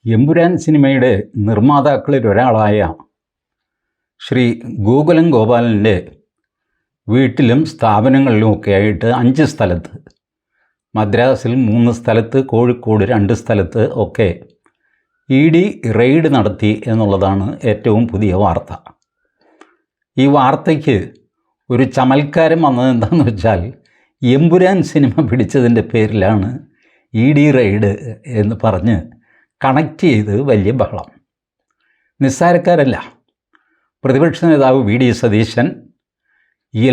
എമ്പുരാൻ സിനിമയുടെ നിർമ്മാതാക്കളിൽ ഒരാളായ ശ്രീ ഗോകുലം ഗോപാലൻ്റെ വീട്ടിലും സ്ഥാപനങ്ങളിലുമൊക്കെ ആയിട്ട് 5 സ്ഥലത്ത്, മദ്രാസിൽ 3 സ്ഥലത്ത്, കോഴിക്കോട് 2 സ്ഥലത്ത് ഒക്കെ ED റെയ്ഡ് നടത്തി എന്നുള്ളതാണ് ഏറ്റവും പുതിയ വാർത്ത. ഈ വാർത്തയ്ക്ക് ഒരു ചമൽക്കാരം വന്നത് എന്താണെന്ന് വെച്ചാൽ, എമ്പുരാൻ സിനിമ പിടിച്ചതിൻ്റെ പേരിലാണ് ED റെയ്ഡ് എന്ന് പറഞ്ഞ് കണക്ട് ചെയ്ത് വലിയ ബഹളം. നിസ്സാരക്കാരല്ല. പ്രതിപക്ഷ നേതാവ് VD സതീശൻ,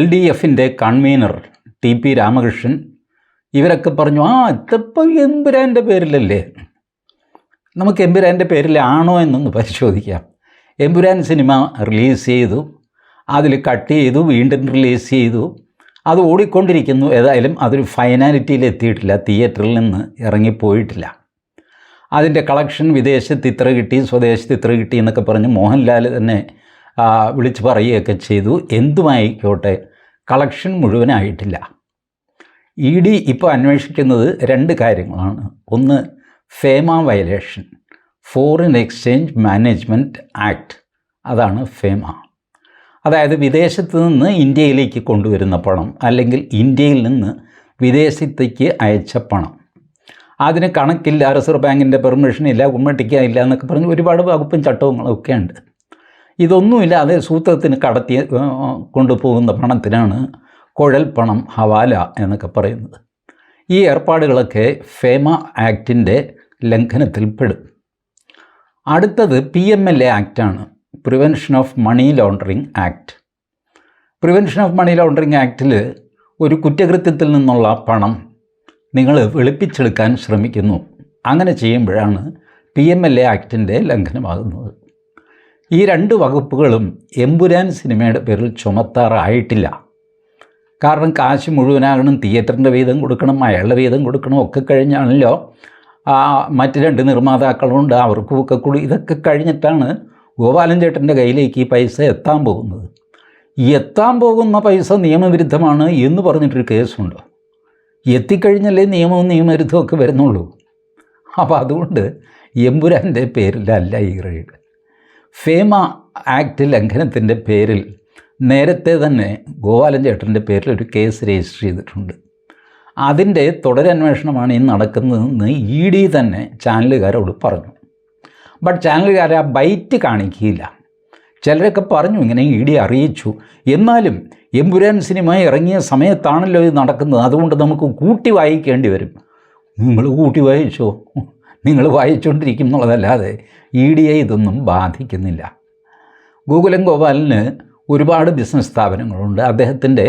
LDFിൻ്റെ കൺവീനർ TP രാമകൃഷ്ണൻ, ഇവരൊക്കെ പറഞ്ഞു, ഇതിപ്പോൾ എമ്പുരാൻ്റെ പേരിലല്ലേ, നമുക്ക് എമ്പുരാൻ്റെ പേരിലാണോ എന്നൊന്ന് പരിശോധിക്കാം. എമ്പുരാൻ സിനിമ റിലീസ് ചെയ്തു, അതിൽ കട്ട് ചെയ്തു, വീണ്ടും റിലീസ് ചെയ്തു, അത് ഓടിക്കൊണ്ടിരിക്കുന്നു. ഏതായാലും അതൊരു ഫൈനാലിറ്റിയിൽ എത്തിയിട്ടില്ല, തിയേറ്ററിൽ നിന്ന് ഇറങ്ങിപ്പോയിട്ടില്ല. അതിൻ്റെ കളക്ഷൻ വിദേശത്ത് ഇത്ര കിട്ടി, സ്വദേശത്ത് ഇത്ര കിട്ടി എന്നൊക്കെ പറഞ്ഞ് മോഹൻലാൽ തന്നെ വിളിച്ച് പറയുകയൊക്കെ ചെയ്തു. എന്തുമായിക്കോട്ടെ, കളക്ഷൻ മുഴുവനായിട്ടില്ല. ED ഇപ്പോൾ അന്വേഷിക്കുന്നത് 2 കാര്യങ്ങളാണ്. ഒന്ന്, FEMA violation, foreign exchange management act, അതാണ് ഫേമ. അതായത് വിദേശത്ത് നിന്ന് ഇന്ത്യയിലേക്ക് കൊണ്ടുവരുന്ന പണം, അല്ലെങ്കിൽ ഇന്ത്യയിൽ നിന്ന് വിദേശത്തേക്ക് അയച്ച പണം, അതിന് കണക്കില്ല, റിസർവ് ബാങ്കിൻ്റെ പെർമിഷൻ ഇല്ല, ഉമ്മട്ടിക്കില്ല എന്നൊക്കെ പറഞ്ഞ് ഒരുപാട് വകുപ്പും ചട്ടങ്ങളൊക്കെ ഉണ്ട്. ഇതൊന്നുമില്ലാതെ സൂത്രത്തിന് കടത്തി കൊണ്ടുപോകുന്ന പണത്തിനാണ് കുഴൽപ്പണം, ഹവാല എന്നൊക്കെ പറയുന്നത്. ഈ ഏർപ്പാടുകളൊക്കെ ഫേമ ആക്ടിൻ്റെ ലംഘനത്തിൽപ്പെടും. അടുത്തത് PMLA ആക്റ്റാണ്, prevention of money laundering act. Prevention of money laundering ആക്റ്റിൽ ഒരു കുറ്റകൃത്യത്തിൽ നിന്നുള്ള പണം നിങ്ങൾ വെളുപ്പിച്ചെടുക്കാൻ ശ്രമിക്കുന്നു. അങ്ങനെ ചെയ്യുമ്പോഴാണ് PMLA ആക്ടിൻ്റെ ലംഘനമാകുന്നത്. ഈ 2 വകുപ്പുകളും എമ്പുരാൻ സിനിമയുടെ പേരിൽ ചുമത്താറായിട്ടില്ല. കാരണം കാശ് മുഴുവനാകണം, തിയേറ്ററിൻ്റെ വീതം കൊടുക്കണം, അയാളുടെ വീതം കൊടുക്കണം, ഒക്കെ കഴിഞ്ഞാണല്ലോ മറ്റ് 2 നിർമ്മാതാക്കളുണ്ട്, അവർക്കുമൊക്കെ കൂടി ഇതൊക്കെ കഴിഞ്ഞിട്ടാണ് ഗോപാലൻ ചേട്ടൻ്റെ കയ്യിലേക്ക് ഈ പൈസ എത്താൻ പോകുന്നത്. എത്താൻ പോകുന്ന പൈസ നിയമവിരുദ്ധമാണ് എന്ന് പറഞ്ഞിട്ടൊരു കേസുണ്ട്. എത്തിക്കഴിഞ്ഞല്ലേ നിയമവും നിയമവിരുദ്ധമൊക്കെ വരുന്നുള്ളൂ. അപ്പോൾ അതുകൊണ്ട് എമ്പുരാൻ്റെ പേരിലല്ല ഈ റെയ്ഡ്. ഫേമ ആക്ട് ലംഘനത്തിൻ്റെ പേരിൽ നേരത്തെ തന്നെ ഗോപാലൻ ചേട്ടൻ്റെ പേരിൽ ഒരു കേസ് രജിസ്റ്റർ ചെയ്തിട്ടുണ്ട്. അതിൻ്റെ തുടരന്വേഷണമാണ് ഈ നടക്കുന്നതെന്ന് ED തന്നെ ചാനലുകാരോട് പറഞ്ഞു. ബട്ട് ചാനലുകാർ ആ ബൈറ്റ് കാണിക്കുകയില്ല. ചിലരൊക്കെ പറഞ്ഞു ഇങ്ങനെ ED അറിയിച്ചു, എന്നാലും എമ്പുരാൻ സിനിമ ഇറങ്ങിയ സമയത്താണല്ലോ ഇത് നടക്കുന്നത്, അതുകൊണ്ട് നമുക്ക് കൂട്ടി വായിക്കേണ്ടി വരും. നിങ്ങൾ കൂട്ടി വായിച്ചോ, നിങ്ങൾ വായിച്ചുകൊണ്ടിരിക്കും എന്നുള്ളതല്ലാതെ EDയെ ഇതൊന്നും ബാധിക്കുന്നില്ല. ഗോകുലം ഗോപാലന് ഒരുപാട് ബിസിനസ് സ്ഥാപനങ്ങളുണ്ട്. അദ്ദേഹത്തിൻ്റെ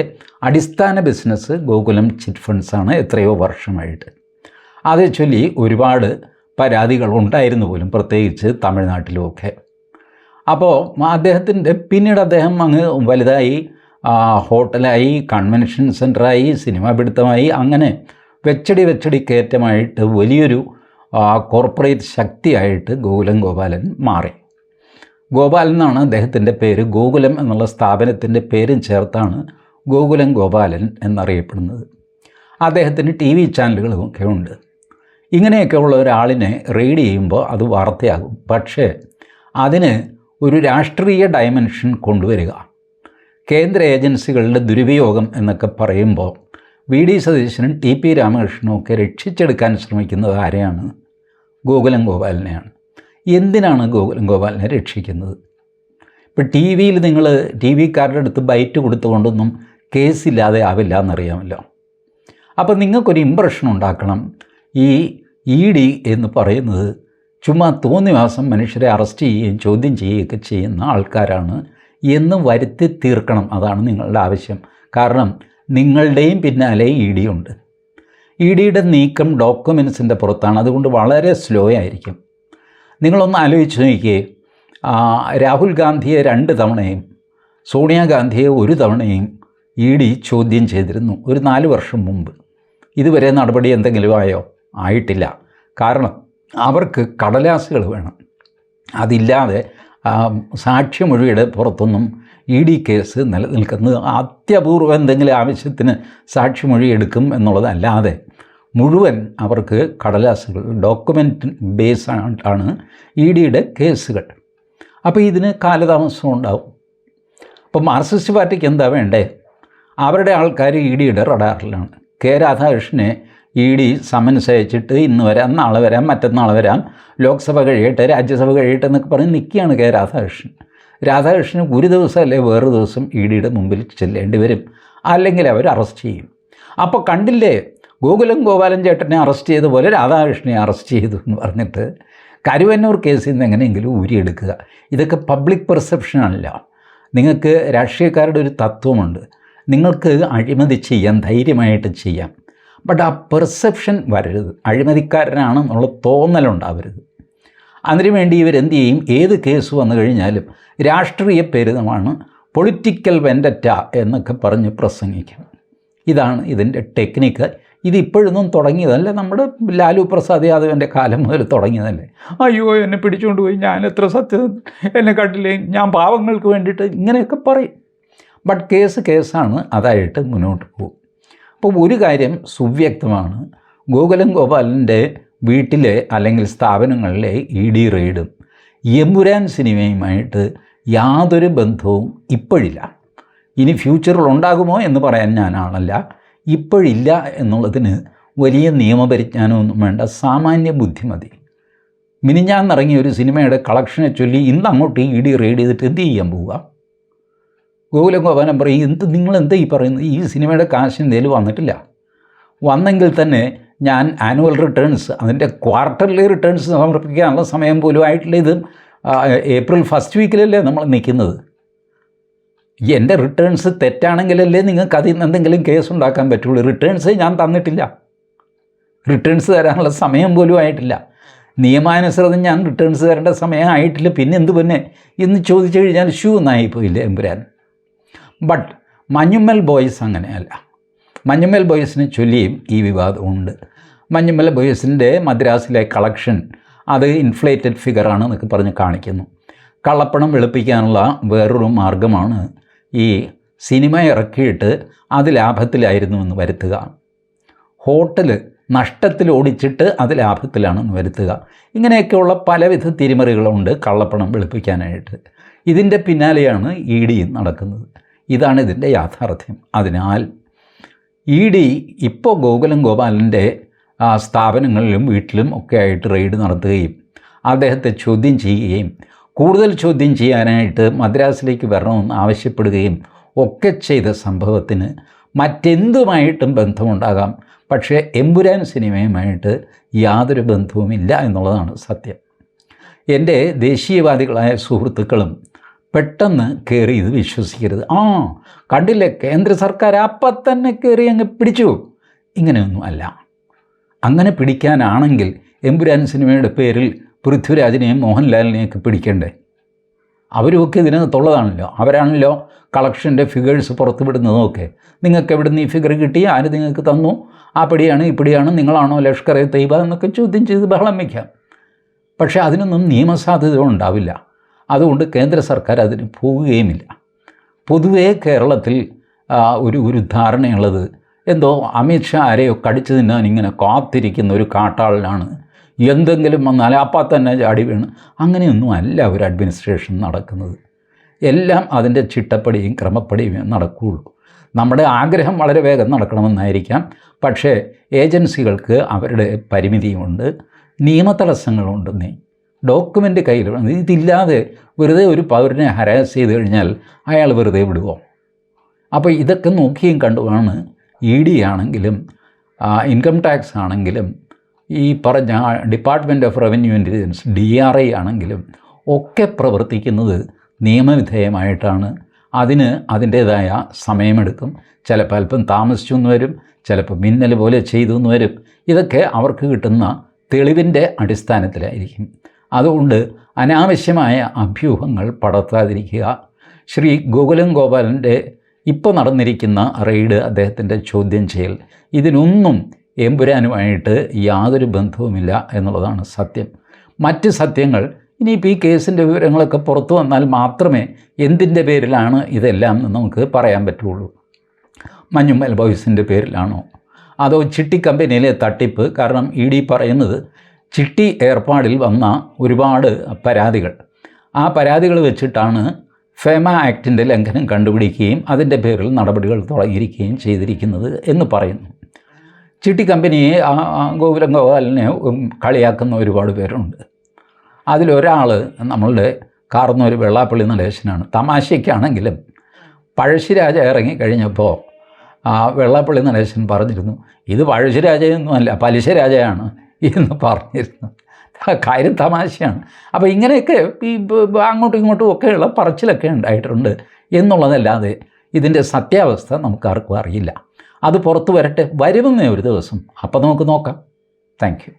അടിസ്ഥാന ബിസിനസ് ഗോകുലം ചിറ്റ് ഫണ്ട്സാണ്, എത്രയോ വർഷമായിട്ട്. അതേ ചൊല്ലി ഒരുപാട് പരാതികൾ ഉണ്ടായിരുന്നു പോലും, പ്രത്യേകിച്ച് തമിഴ്നാട്ടിലുമൊക്കെ. അപ്പോൾ പിന്നീട് അദ്ദേഹം അങ്ങ് വലുതായി, ഹോട്ടലായി, കൺവെൻഷൻ സെൻ്ററായി, സിനിമ പിടുത്തമായി, അങ്ങനെ വെച്ചടി കയറ്റമായിട്ട് വലിയൊരു കോർപ്പറേറ്റ് ശക്തിയായിട്ട് ഗോകുലം ഗോപാലൻ മാറി. ഗോപാലൻ എന്നാണ് അദ്ദേഹത്തിൻ്റെ പേര്. ഗോകുലം എന്നുള്ള സ്ഥാപനത്തിൻ്റെ പേരും ചേർത്താണ് ഗോകുലം ഗോപാലൻ എന്നറിയപ്പെടുന്നത്. അദ്ദേഹത്തിന് TV ചാനലുകളുമൊക്കെ ഉണ്ട്. ഇങ്ങനെയൊക്കെ ഉള്ള ഒരാളിനെ റെയ്ഡ് ചെയ്യുമ്പോൾ അത് വാർത്തയാകും. പക്ഷേ അതിന് ഒരു രാഷ്ട്രീയ ഡയമെൻഷൻ കൊണ്ടുവരിക, കേന്ദ്ര ഏജൻസികളുടെ ദുരുപയോഗം എന്നൊക്കെ പറയുമ്പോൾ VD സതീശനും TP രാമകൃഷ്ണനും ഒക്കെ രക്ഷിച്ചെടുക്കാൻ ശ്രമിക്കുന്നത് ആരെയാണ്? ഗോകുലം ഗോപാലനെയാണ്. എന്തിനാണ് ഗോകുലം ഗോപാലനെ രക്ഷിക്കുന്നത്? ഇപ്പോൾ TVയിൽ നിങ്ങൾ TVക്കാരുടെ അടുത്ത് ബൈറ്റ് കൊടുത്തുകൊണ്ടൊന്നും കേസില്ലാതെ ആവില്ല എന്നറിയാമല്ലോ. അപ്പോൾ നിങ്ങൾക്കൊരു ഇമ്പ്രഷൻ ഉണ്ടാക്കണം, ഈ ED എന്ന് പറയുന്നത് ചുമ്മാ തോന്നിവാസം മനുഷ്യരെ അറസ്റ്റ് ചെയ്യുകയും ചോദ്യം ചെയ്യുകയൊക്കെ ചെയ്യുന്ന ആൾക്കാരാണ് എന്ന് വരുത്തി തീർക്കണം. അതാണ് നിങ്ങളുടെ ആവശ്യം. കാരണം നിങ്ങളുടെയും പിന്നാലെ ED ഉണ്ട്. EDയുടെ നീക്കം ഡോക്യുമെൻസിൻ്റെ പുറത്താണ്, അതുകൊണ്ട് വളരെ സ്ലോ ആയിരിക്കും. നിങ്ങളൊന്ന് ആലോചിച്ച് നോക്കിയേ, രാഹുൽ ഗാന്ധിയെ 2 തവണയും സോണിയാഗാന്ധിയെ 1 തവണയും ED ചോദ്യം ചെയ്തിരുന്നു, ഒരു 4 വർഷം മുമ്പ്. ഇതുവരെ നടപടി എന്തെങ്കിലും ആയോ? ആയിട്ടില്ല. കാരണം അവർക്ക് കടലാസുകൾ വേണം. അതില്ലാതെ സാക്ഷിമൊഴിയുടെ പുറത്തൊന്നും ED കേസ് നിലനിൽക്കുന്നത് അത്യപൂർവം എന്തെങ്കിലും ആവശ്യത്തിന് സാക്ഷിമൊഴി എടുക്കും എന്നുള്ളതല്ലാതെ മുഴുവൻ അവർക്ക് കടലാസുകൾ, ഡോക്യുമെൻ്റ് ബേസ് ആണ് ഇ ഡിയുടെ കേസുകൾ. അപ്പോൾ ഇതിന് കാലതാമസം ഉണ്ടാവും. അപ്പോൾ മാർക്സിസ്റ്റ് പാർട്ടിക്ക് എന്താ വേണ്ടേ? അവരുടെ ആൾക്കാർ ഇ ഡിയുടെ റഡാറിലാണ്. കെ രാധാകൃഷ്ണനെ ഇ ഡി സമൻസ് അയച്ചിട്ട് ഇന്ന് വരാം, നാളെ വരാം, മറ്റന്നാൾ വരാം, ലോക്സഭ കഴിയട്ടെ, രാജ്യസഭ കഴിയട്ടെ എന്നൊക്കെ പറഞ്ഞ് നിൽക്കുകയാണ് കെ രാധാകൃഷ്ണൻ. രാധാകൃഷ്ണന് ഒരു ദിവസം അല്ലെ വേറൊരു ദിവസം ഇ ഡിയുടെ മുമ്പിൽ ചെല്ലേണ്ടി വരും, അല്ലെങ്കിൽ അവർ അറസ്റ്റ് ചെയ്യും. അപ്പോൾ കണ്ടില്ലേ, ഗോകുലം ഗോപാലൻ ചേട്ടനെ അറസ്റ്റ് ചെയ്ത പോലെ രാധാകൃഷ്ണനെ അറസ്റ്റ് ചെയ്തു എന്ന് പറഞ്ഞിട്ട് കരുവന്നൂർ കേസിൽ നിന്ന് എങ്ങനെയെങ്കിലും ഊരിയെടുക്കുക. ഇതൊക്കെ പബ്ലിക് പെർസെപ്ഷനല്ല. നിങ്ങൾക്ക് രാഷ്ട്രീയക്കാരുടെ ഒരു തത്വമുണ്ട്, നിങ്ങൾക്ക് അഴിമതി ചെയ്യാൻ ധൈര്യമായിട്ട് ചെയ്യാം, ബട്ട് ആ പെർസെപ്ഷൻ വരരുത്, അഴിമതിക്കാരനാണെന്നുള്ള തോന്നലുണ്ടാവരുത്. അതിനുവേണ്ടി ഇവരെന്ത് ചെയ്യും? ഏത് കേസ് വന്നു കഴിഞ്ഞാലും രാഷ്ട്രീയ പേരിതമാണ്, പൊളിറ്റിക്കൽ വെൻഡറ്റ എന്നൊക്കെ പറഞ്ഞ് പ്രസംഗിക്കും. ഇതാണ് ഇതിൻ്റെ ടെക്നിക്ക്. ഇതിപ്പോഴൊന്നും തുടങ്ങിയതല്ല, നമ്മുടെ ലാലു പ്രസാദ് യാദവിൻ്റെ കാലം മുതൽ തുടങ്ങിയതല്ലേ. അയ്യോ എന്നെ പിടിച്ചുകൊണ്ട് പോയി, ഞാൻ എത്ര സത്യം, എന്നെ കണ്ടില്ലേ, ഞാൻ പാവങ്ങൾക്ക് വേണ്ടിയിട്ട്, ഇങ്ങനെയൊക്കെ പറയും. ബട്ട് കേസാണ്, അതായിട്ട് മുന്നോട്ട് പോകും. അപ്പോൾ ഒരു കാര്യം സുവ്യക്തമാണ്, ഗോകുലം ഗോപാലൻ്റെ വീട്ടിലെ അല്ലെങ്കിൽ സ്ഥാപനങ്ങളിലെ ഇ ഡി റെയ്ഡും എമ്പുരാൻ സിനിമയുമായിട്ട് യാതൊരു ബന്ധവും ഇപ്പോഴില്ല. ഇനി ഫ്യൂച്ചറിൽ ഉണ്ടാകുമോ എന്ന് പറയാൻ ഞാൻ ആളല്ല. ഇപ്പോഴില്ല എന്നുള്ളതിന് വലിയ നിയമപരിജ്ഞാനമൊന്നും വേണ്ട, സാമാന്യ ബുദ്ധി മതി. മിനിഞ്ഞാന്നിറങ്ങിയ ഒരു സിനിമയുടെ കളക്ഷനെ ചൊല്ലി ഇന്ന് അങ്ങോട്ട് ഇ ഡി റെയ്ഡ് ചെയ്തിട്ട് എന്ത് ചെയ്യാൻ പോവുക? ഗോകുലം ഗോപാലൻ പറയും, നിങ്ങളെന്താ ഈ പറയുന്നത്? ഈ സിനിമയുടെ കാശ് എന്തേലും വന്നിട്ടില്ല. വന്നെങ്കിൽ തന്നെ ഞാൻ ആനുവൽ റിട്ടേൺസ്, അതിൻ്റെ ക്വാർട്ടർലി റിട്ടേൺസ് സമർപ്പിക്കാനുള്ള സമയം പോലും ആയിട്ടില്ല. ഇത് ഏപ്രിൽ ഫസ്റ്റ് വീക്കിലല്ലേ നമ്മൾ നിൽക്കുന്നത്. എൻ്റെ റിട്ടേൺസ് തെറ്റാണെങ്കിലല്ലേ നിങ്ങൾക്ക് അതിൽ നിന്ന് എന്തെങ്കിലും കേസ് ഉണ്ടാക്കാൻ പറ്റുള്ളൂ. റിട്ടേൺസ് ഞാൻ തന്നിട്ടില്ല, റിട്ടേൺസ് തരാനുള്ള സമയം പോലും ആയിട്ടില്ല. നിയമാനുസൃതം ഞാൻ റിട്ടേൺസ് തരേണ്ട സമയം ആയിട്ടില്ല, പിന്നെ എന്ത് പിന്നെ എന്ന് ചോദിച്ചു കഴിഞ്ഞാൽ ഷൂ എന്നായിപ്പോയില്ലേ എമ്പുരാൻ. ബട്ട് മഞ്ഞുമ്മൽ ബോയ്സ് അങ്ങനെയല്ല. മഞ്ഞുമ്മൽ ബോയ്സിനെ ചൊല്ലിയും ഈ വിവാദമുണ്ട്. മഞ്ഞുമ്മൽ ബോയ്സിൻ്റെ മദ്രാസിലെ കളക്ഷൻ അത് ഇൻഫ്ലേറ്റഡ് ഫിഗറാണ് എന്നൊക്കെ പറഞ്ഞ് കാണിക്കുന്നു. കള്ളപ്പണം വെളുപ്പിക്കാനുള്ള വേറൊരു മാർഗമാണ് ഈ സിനിമ ഇറക്കിയിട്ട് അത് ലാഭത്തിലായിരുന്നുവെന്ന് വരുത്തുക, ഹോട്ടൽ നഷ്ടത്തിൽ ഓടിച്ചിട്ട് അത് ലാഭത്തിലാണെന്ന് വരുത്തുക. ഇങ്ങനെയൊക്കെയുള്ള പലവിധ തിരിമറികളുണ്ട് കള്ളപ്പണം വെളുപ്പിക്കാനായിട്ട്. ഇതിൻ്റെ പിന്നാലെയാണ് ഇ ഡി നടക്കുന്നത്. ഇതാണ് ഇതിൻ്റെ യാഥാർത്ഥ്യം. അതിനാൽ ഇ ഡി ഇപ്പോൾ ഗോകുലം ഗോപാലൻ്റെ സ്ഥാപനങ്ങളിലും വീട്ടിലും ഒക്കെ ആയിട്ട് റെയ്ഡ് നടത്തുകയും അദ്ദേഹത്തെ ചോദ്യം ചെയ്യുകയും കൂടുതൽ ചോദ്യം ചെയ്യാനായിട്ട് മദ്രാസിലേക്ക് വരണമെന്ന് ആവശ്യപ്പെടുകയും ഒക്കെ ചെയ്ത സംഭവത്തിന് മറ്റെന്തുമായിട്ടും ബന്ധമുണ്ടാകാം, പക്ഷേ എമ്പുരാൻ സിനിമയുമായിട്ട് യാതൊരു ബന്ധവുമില്ല എന്നുള്ളതാണ് സത്യം. എൻ്റെ ദേശീയവാദികളായ സുഹൃത്തുക്കളും പെട്ടെന്ന് കയറി ഇത് വിശ്വസിക്കരുത്. കണ്ടില്ലേ, കേന്ദ്ര സർക്കാർ അപ്പം തന്നെ കയറി അങ്ങ് പിടിച്ചു. ഇങ്ങനെയൊന്നും അല്ല. അങ്ങനെ പിടിക്കാനാണെങ്കിൽ എമ്പുരാൻ സിനിമയുടെ പേരിൽ പൃഥ്വിരാജിനെയും മോഹൻലാലിനെയൊക്കെ പിടിക്കണ്ടേ? അവരുമൊക്കെ ഇതിനകത്തുള്ളതാണല്ലോ, അവരാണല്ലോ കളക്ഷൻ്റെ ഫിഗേഴ്സ് പുറത്തുവിടുന്നതൊക്കെ. നിങ്ങൾക്ക് എവിടെ നിന്ന് ഈ ഫിഗർ കിട്ടി, ആര് നിങ്ങൾക്ക് തന്നു, ആ പിടിയാണ് ഈ പിടിയാണ്, നിങ്ങളാണോ ലഷ്കർ എ തയ്യബ എന്നൊക്കെ ചോദ്യം ചെയ്ത് ബഹളം വയ്ക്കാം. പക്ഷേ അതിനൊന്നും നിയമസാധ്യത ഉണ്ടാവില്ല. അതുകൊണ്ട് കേന്ദ്ര സർക്കാർ അതിന് പോവുകയുമില്ല. പൊതുവേ കേരളത്തിൽ ഒരു ധാരണയുള്ളത്, എന്തോ അമിത്ഷാ ആരെയോ കടിച്ചു തിന്നാൻ ഇങ്ങനെ കാത്തിരിക്കുന്ന ഒരു കാട്ടാളനാണ്, എന്തെങ്കിലും വന്നാൽ അപ്പം തന്നെ ചാടി വീണ്. അങ്ങനെയൊന്നും അല്ല ഒരു അഡ്മിനിസ്ട്രേഷൻ നടക്കുന്നത്. എല്ലാം അതിൻ്റെ ചിട്ടപ്പടിയും ക്രമപ്പടിയും നടക്കുകയുള്ളൂ. നമ്മുടെ ആഗ്രഹം വളരെ വേഗം നടക്കണമെന്നായിരിക്കാം, പക്ഷേ ഏജൻസികൾക്ക് അവരുടെ പരിമിതിയുമുണ്ട്, നിയമതടസ്സങ്ങളുണ്ടെന്നേ. ഡോക്യുമെൻ്റ് കയ്യിൽ വേണം. ഇതില്ലാതെ വെറുതെ ഒരു പൗരനെ ഹരാസ് ചെയ്ത് കഴിഞ്ഞാൽ അയാൾ വെറുതെ വിടുമോ? അപ്പോൾ ഇതൊക്കെ നോക്കിയും കണ്ടുമാണ് ഇ ഡി ആണെങ്കിലും ഇൻകം ടാക്സ് ആണെങ്കിലും ഈ പറഞ്ഞ department of revenue intelligence DRI ആണെങ്കിലും ഒക്കെ പ്രവർത്തിക്കുന്നത് നിയമവിധേയമായിട്ടാണ്. അതിന് അതിൻ്റേതായ സമയമെടുക്കും. ചിലപ്പോൾ അല്പം താമസിച്ചു എന്ന് വരും, ചിലപ്പോൾ മിന്നൽ പോലെ ചെയ്തു എന്ന് വരും. ഇതൊക്കെ അവർക്ക് കിട്ടുന്ന തെളിവിൻ്റെ അടിസ്ഥാനത്തിലായിരിക്കും. അതുകൊണ്ട് അനാവശ്യമായ അഭ്യൂഹങ്ങൾ പടർത്താതിരിക്കുക. ശ്രീ ഗോകുലം ഗോപാലൻ്റെ ഇപ്പോൾ നടന്നിരിക്കുന്ന റെയ്ഡ്, അദ്ദേഹത്തിൻ്റെ ചോദ്യം ചെയ്യൽ, ഇതിനൊന്നും എമ്പുരാനുമായിട്ട് യാതൊരു ബന്ധവുമില്ല എന്നുള്ളതാണ് സത്യം. മറ്റ് സത്യങ്ങൾ ഇനിയിപ്പോൾ ഈ കേസിൻ്റെ വിവരങ്ങളൊക്കെ പുറത്തു വന്നാൽ മാത്രമേ എന്തിൻ്റെ പേരിലാണ് ഇതെല്ലാം എന്ന് നമുക്ക് പറയാൻ പറ്റുള്ളൂ. മഞ്ഞുമ്മൽ ബോയ്സിൻ്റെ പേരിലാണോ, അതോ ചിട്ടി കമ്പനിയിലെ തട്ടിപ്പ്? കാരണം ED പറയുന്നത് ചിട്ടി ഏർപ്പാടിൽ വന്ന ഒരുപാട് പരാതികൾ, ആ പരാതികൾ വെച്ചിട്ടാണ് ഫേമ ആക്ടിൻ്റെ ലംഘനം കണ്ടുപിടിക്കുകയും അതിൻ്റെ പേരിൽ നടപടികൾ തുടങ്ങിയിരിക്കുകയും ചെയ്തിരിക്കുന്നത് എന്ന് പറയുന്നു. ചിട്ടി കമ്പനിയെ ഗോകുലം ഗോപാലിനെ കളിയാക്കുന്ന ഒരുപാട് പേരുണ്ട്. അതിലൊരാൾ നമ്മളുടെ കാർന്നൂർ വെള്ളാപ്പള്ളി നടേശനാണ്. തമാശയ്ക്കാണെങ്കിലും പഴശ്ശിരാജ ഇറങ്ങിക്കഴിഞ്ഞപ്പോൾ വെള്ളാപ്പള്ളി നടേശൻ പറഞ്ഞിരുന്നു, ഇത് പഴശ്ശിരാജയൊന്നുമല്ല പലിശരാജയാണ് എന്ന് പറഞ്ഞിരുന്നു. കാര്യം തമാശയാണ്. അപ്പോൾ ഇങ്ങനെയൊക്കെ ഈ അങ്ങോട്ടും ഇങ്ങോട്ടും ഒക്കെയുള്ള പറച്ചിലൊക്കെ ഉണ്ടായിട്ടുണ്ട് എന്നുള്ളതല്ലാതെ ഇതിൻ്റെ സത്യാവസ്ഥ നമുക്കാർക്കും അറിയില്ല. അത് പുറത്തു വരട്ടെ, വരുമെന്നേ ഒരു ദിവസം, അപ്പോൾ നമുക്ക് നോക്കാം. Thank you.